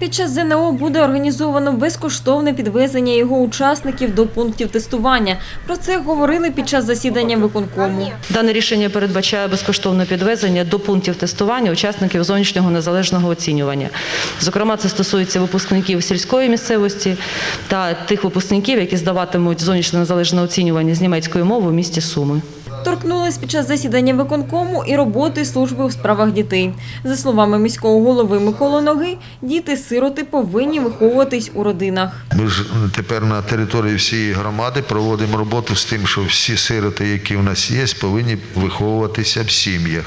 Під час ЗНО буде організовано безкоштовне підвезення його учасників до пунктів тестування. Про це говорили під час засідання виконкому. Дане рішення передбачає безкоштовне підвезення до пунктів тестування учасників зовнішнього незалежного оцінювання. Зокрема, це стосується випускників сільської місцевості та тих випускників, які здаватимуть зовнішнє незалежне оцінювання з німецької мови в місті Суми. Торкнулись під час засідання виконкому і роботи служби у справах дітей. За словами міського голови Миколи Ноги, діти-сироти повинні виховуватись у родинах. Ми ж тепер на території всієї громади проводимо роботу з тим, що всі сироти, які у нас є, повинні виховуватися в сім'ях.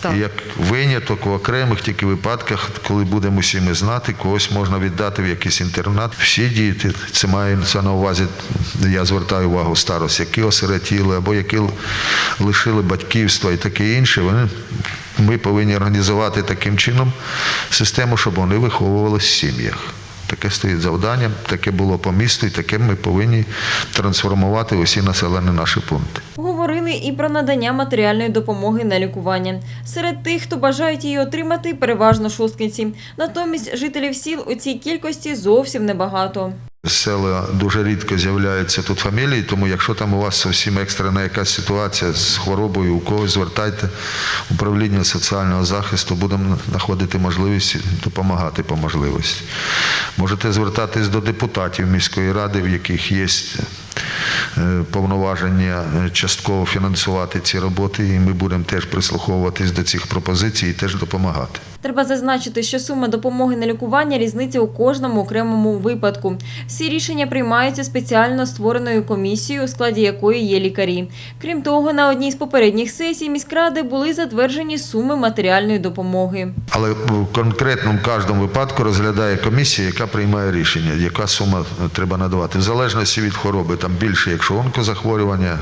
Так. І як виняток в окремих тільки випадках, коли будемо всі ми знати, когось можна віддати в якийсь інтернат. Всі діти, це мається на увазі, я звертаю увагу старост, які осиротіли або які лишили батьківства і таке інше, ми повинні організувати таким чином систему, щоб вони виховувалися в сім'ях. Таке стоїть завданням, таке було по місту, і таке ми повинні трансформувати усі населені наші пункти. Говорили і про надання матеріальної допомоги на лікування. Серед тих, хто бажають її отримати, переважно шосткинці. Натомість жителів сіл у цій кількості зовсім небагато. З села дуже рідко з'являються тут фамілії, тому якщо там у вас зовсім екстрена якась ситуація з хворобою, у когось звертайте управління соціального захисту, будемо знаходити можливість допомагати по можливості. Можете звертатись до депутатів міської ради, в яких є повноваження частково фінансувати ці роботи, і ми будемо теж прислуховуватись до цих пропозицій і теж допомагати. Треба зазначити, що сума допомоги на лікування різниця у кожному окремому випадку. Всі рішення приймаються спеціально створеною комісією, у складі якої є лікарі. Крім того, на одній з попередніх сесій міськради були затверджені суми матеріальної допомоги. Але в конкретному кожному випадку розглядає комісія, яка приймає рішення, яка сума треба надавати. В залежності від хвороби, там більше, якщо онкозахворювання,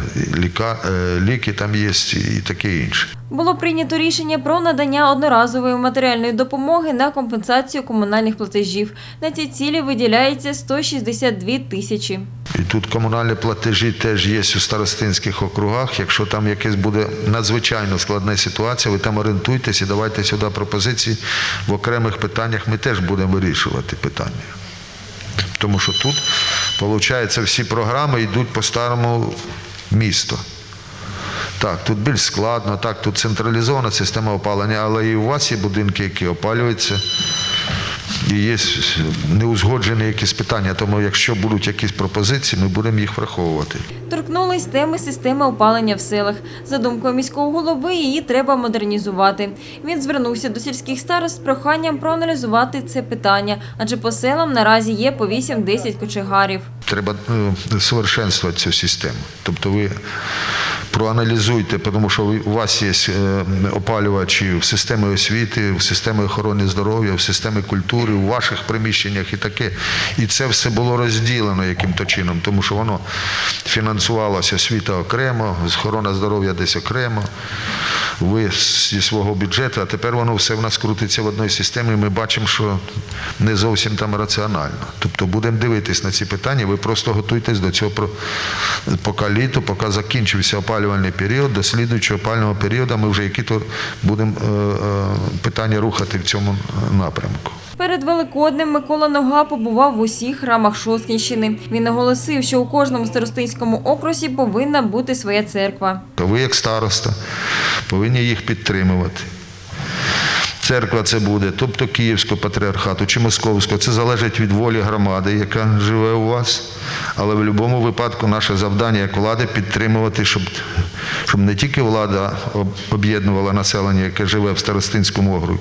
ліки там є і таке інше. Було прийнято рішення про надання одноразової матеріальної допомоги на компенсацію комунальних платежів. На ці цілі виділяється 162 тисячі. І тут комунальні платежі теж є у старостинських округах. Якщо там якась буде надзвичайно складна ситуація, ви там орієнтуйтесь і давайте сюди пропозиції. В окремих питаннях ми теж будемо вирішувати питання. Тому що тут, виходить, всі програми йдуть по старому місту. Так, тут більш складно, так, тут централізована система опалення, але і у вас є будинки, які опалюються, і є неузгоджені якісь питання, тому якщо будуть якісь пропозиції, ми будемо їх враховувати. Торкнулись теми системи опалення в селах. За думкою міського голови, її треба модернізувати. Він звернувся до сільських старост з проханням проаналізувати це питання, адже по селам наразі є по 8-10 кочегарів. Треба совершенствувати цю систему. Тобто ви проаналізуйте, тому що у вас є опалювачі в системі освіти, в системі охорони здоров'я, в системі культури, у ваших приміщеннях і таке. І це все було розділено яким-то чином, тому що воно фінансувалося освіта окремо, охорона здоров'я десь окремо, ви зі свого бюджету, а тепер воно все в нас крутиться в одній системі, і ми бачимо, що не зовсім там раціонально. Тобто будемо дивитись на ці питання, ви просто готуйтесь до цього поки літо, поки закінчився опалювальний період, до слідуючого опалювального періоду ми вже які-то будемо питання рухати в цьому напрямку. Перед Великоднем Микола Нога побував в усіх храмах Шосткинщини. Він наголосив, що у кожному старостинському окрузі повинна бути своя церква. Ви, як староста, повинні їх підтримувати. Церква це буде, тобто Київського патріархату чи Московського, це залежить від волі громади, яка живе у вас. Але в будь-якому випадку наше завдання як влади підтримувати, щоб не тільки влада об'єднувала населення, яке живе в старостинському окрузі,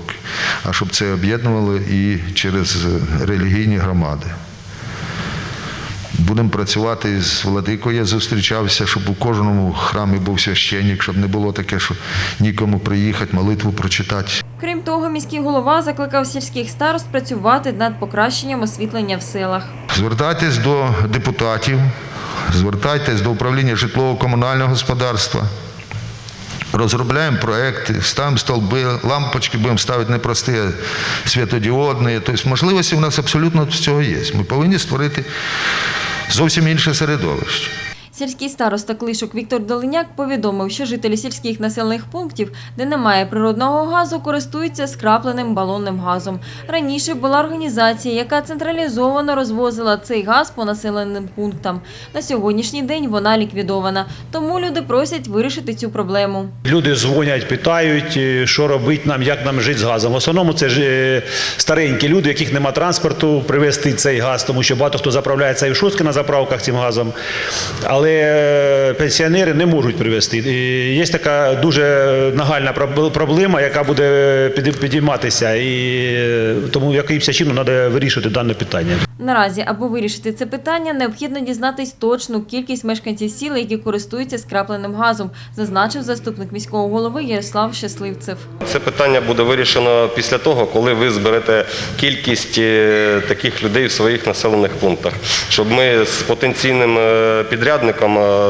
а щоб це об'єднувало і через релігійні громади. Будемо працювати з владикою, я зустрічався, щоб у кожному храмі був священник, щоб не було таке, що нікому приїхати, молитву прочитати. Крім того, міський голова закликав сільських старост працювати над покращенням освітлення в селах. Звертайтесь до депутатів, звертайтесь до управління житлово-комунального господарства. Розробляємо проекти, ставимо стовби, лампочки будемо ставити не прості, а світодіодні. Тобто можливості у нас абсолютно з цього є. Ми повинні створити зовсім інше середовище. Сільський староста Клишок Віктор Долиняк повідомив, що жителі сільських населених пунктів, де немає природного газу, користуються скрапленим балонним газом. Раніше була організація, яка централізовано розвозила цей газ по населеним пунктам. На сьогоднішній день вона ліквідована. Тому люди просять вирішити цю проблему. Люди дзвонять, питають, що робити нам, як нам жити з газом. В основному це ж старенькі люди, у яких немає транспорту, привезти цей газ, тому що багато хто заправляється і в Шостки на заправках цим газом. Але пенсіонери не можуть привезти. І є така дуже нагальна проблема, яка буде підійматися, і тому якимось чином треба вирішити дане питання. Наразі, аби вирішити це питання, необхідно дізнатись точну кількість мешканців сіл, які користуються скрапленим газом, зазначив заступник міського голови Ярослав Щасливцев. Це питання буде вирішено після того, коли ви зберете кількість таких людей в своїх населених пунктах. Щоб ми з потенційним підрядником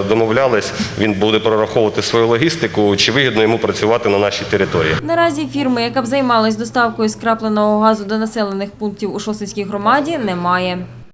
домовлялись, він буде прораховувати свою логістику, чи вигідно йому працювати на нашій території. Наразі фірми, яка б займалась доставкою скрапленого газу до населених пунктів у Шосткинській громаді, немає.